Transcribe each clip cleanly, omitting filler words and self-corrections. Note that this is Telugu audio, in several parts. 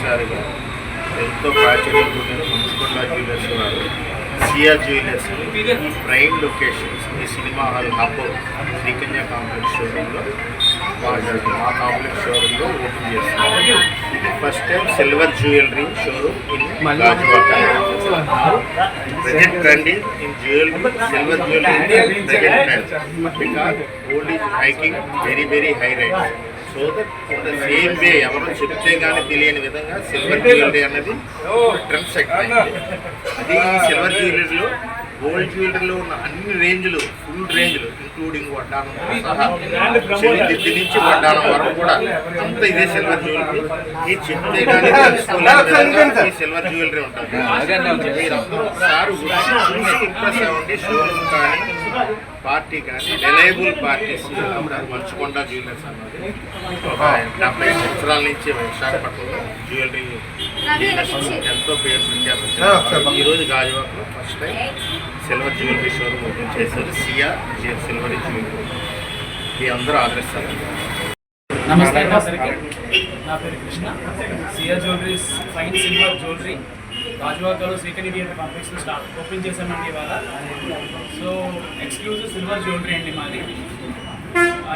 మొదటిసారిగా ఎంతో ప్రాచుర్యం పొందిన మంచుకొండ జ్యువెలర్స్ వారు సియా జ్యువెలర్స్ ప్రైమ్ లొకేషన్స్ ఈ cinema hall hub Srikanya complex షోరూంలో మా కాంప్లెక్స్ షోరూంలో ఓపెన్ చేస్తున్నారు. ఇది first time silver jewellery showroom in Gajuwaka. Present trend is in jewelry, silver jewelry is present trend because gold is hiking very high rates. So that in the same way, ఎవరు చెప్తే కానీ తెలియని విధంగా సిల్వర్ జ్యువెలరీ అనేది ట్రెండ్ సెట్ అయింది. అది సిల్వర్ జ్యువెలరీలో గోల్డ్ జ్యువెలరీలో ఉన్న అన్ని రేంజ్లు, ఫుల్ రేంజ్లు ఇంక్లూడింగ్ వడ్డానం సహా చెవి నుంచి వడ్డానం వరకు కూడా అంతా ఇదే సిల్వర్ జ్యువెలరీ. ఈ చెప్తే కానీ తెలుసుకోలేని విధంగా ఈ సిల్వర్ జ్యువెలరీ ఉంటుంది. మీరందరూ ఒకసారి చూసి ఇంప్రెస్ అవ్వండి. షోరూమ్ కానీ పార్టీ కానీ రిలయబుల్ పార్టీస్ మంచుకొండ జ్యువెలర్స్ అన్నది 70 సంవత్సరాల నుంచి విశాఖపట్నంలో జ్యువెలరీ ఎంతో పేరు ప్రఖ్యాతం. ఈరోజు గాజువాకలో first time silver jewellery showroom open చేశారు. Siya silver jewellery. ఈ అందరూ ఆదరిస్తారు. నమస్తే అందరికీ. నా పేరు Krishna. Siya jewelleries fine silver jewellery గాజువాకలో శ్రీకన్య థియేటర్ కాంప్లెక్స్లో ఓపెన్ చేశామండి ఇవాళ. సో ఎక్స్క్లూజివ్ సిల్వర్ జ్యువెలరీ అండి మాది.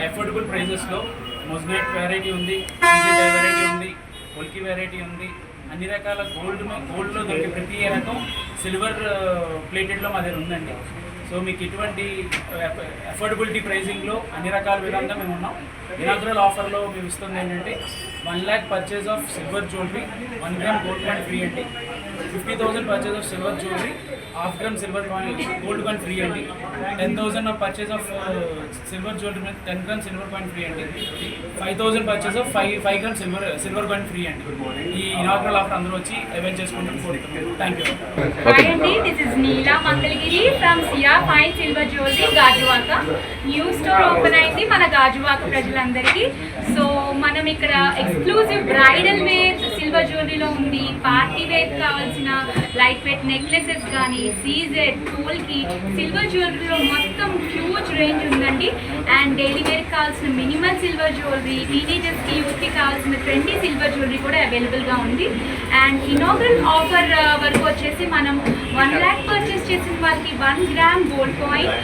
అఫోర్డబుల్ ప్రైజెస్లో మొజ్నైట్ వెరైటీ ఉంది, వెరైటీ ఉంది, పొల్కి వెరైటీ ఉంది. అన్ని రకాల గోల్డ్లో దొరికే ప్రతి రకం సిల్వర్ ప్లేటెడ్లో మా దగ్గర ఉందండి. సో మీకు ఇటువంటి అఫోర్డబిలిటీ ప్రైజింగ్లో అన్ని రకాల విధంగా మేము ఉన్నాం. ఇనాగ్రల్ ఆఫర్లో మేము ఇస్తుంది ఏంటంటే 1 lakh purchase of silver jewellery 1 gram gold coin free అండి. 50,000 purchase of silver jewellery ½ gram silver gold coin free అండి. 10,000 of purchase of silver jewellery 10 gram silver coin free అండి. 5,000 purchase of 5 gram silver coin free అండి. ఈ ఇనాగ్రల్ ఆఫర్ అందరూ వచ్చి అవైల్ చేసుకుంటాం కోరుతున్నాం. Thank you. Hi అండి, this is Neela Mangalagiri from Siya fine silver jewellery Gajuwaka. New store open అయింది మన గాజువాక ప్రజలందరికీ. సో మనం ఇక్కడ ఎక్స్క్లూజివ్ బ్రైడల్ వేర్ సిల్వర్ జ్యువెలరీలో ఉంది. పార్టీ వేర్ కావాల్సిన లైట్ వెయిట్ నెక్లెసెస్ కానీ సీజెడ్ పోల్కి సిల్వర్ జ్యువెలరీలో మొత్తం హ్యూజ్ రేంజ్ ఉందండి. అండ్ డైలీ వేర్ కావాల్సిన మినిమల్ సిల్వర్ జ్యువెలరీ, టీనేజర్స్కి యూత్కి కావాల్సిన ట్రెండీ సిల్వర్ జ్యువెలరీ కూడా అవైలబుల్గా ఉంది. అండ్ ఇనాగ్రల్ ఆఫర్ వరకు వచ్చేసి మనం 1 lakh పర్చేస్ చేసిన వాళ్ళకి 1 gram gold coin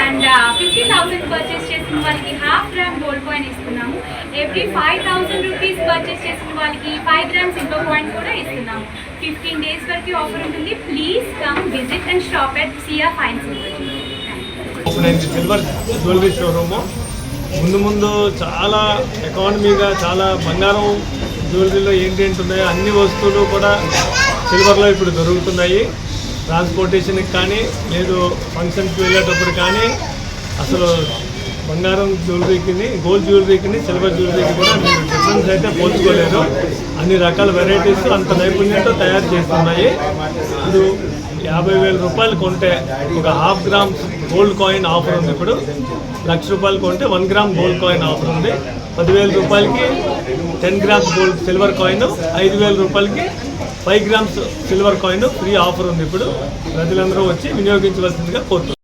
and 50,000 purchase చేసిన వాళ్ళకి ½ గ్రామ్ గోల్డ్ కాయిన్ ఇస్తున్నాము. ఎవ్రీ 5,000 రూపీస్ పర్చేస్ చేసిన వాళ్ళకి 5 గ్రామ్ సిల్వర్ కాయిన్ కూడా ఇస్తున్నాము. 15 days వరకు ఆఫర్ ఉంటుంది. Please come visit and shop at Siya fine silver jewellery showroom. ముందు చాలా ఎకానమీగా చాలా బంగారం జ్యువెలరీలో ఏంటేంటి ఉన్నాయో అన్ని వస్తువులు కూడా సిల్వర్లో ఇప్పుడు దొరుకుతున్నాయి. ట్రాన్స్పోర్టేషన్కి కానీ లేదు ఫంక్షన్కి వెళ్ళేటప్పుడు కానీ అసలు బంగారం జ్యువెలరీకి గోల్డ్ జ్యువెలరీకి సిల్వర్ జ్యువెలరీకి కూడా మీరు డిఫరెన్స్ అయితే పోల్చుకోలేరు. అన్ని రకాల వెరైటీస్ అంత నైపుణ్యంతో తయారు చేస్తున్నాయి. ఇప్పుడు 50,000 రూపాయలు కొంటే ఒక ½ గ్రామ్ గోల్డ్ కాయిన్ ఆఫర్ ఉంది. ఇప్పుడు 1,00,000 రూపాయలు కొంటే 1 గ్రామ్ గోల్డ్ కాయిన్ ఆఫర్ ఉంది. 10,000 రూపాయలకి 10 గ్రామ్స్ గోల్డ్ సిల్వర్ కాయిన్, 5,000 రూపాయలకి 5 grams silver coin free offer ఉంది. ఇప్పుడు ప్రజలందరూ వచ్చి వినియోగించవలసిందిగా కోరుతున్నారు.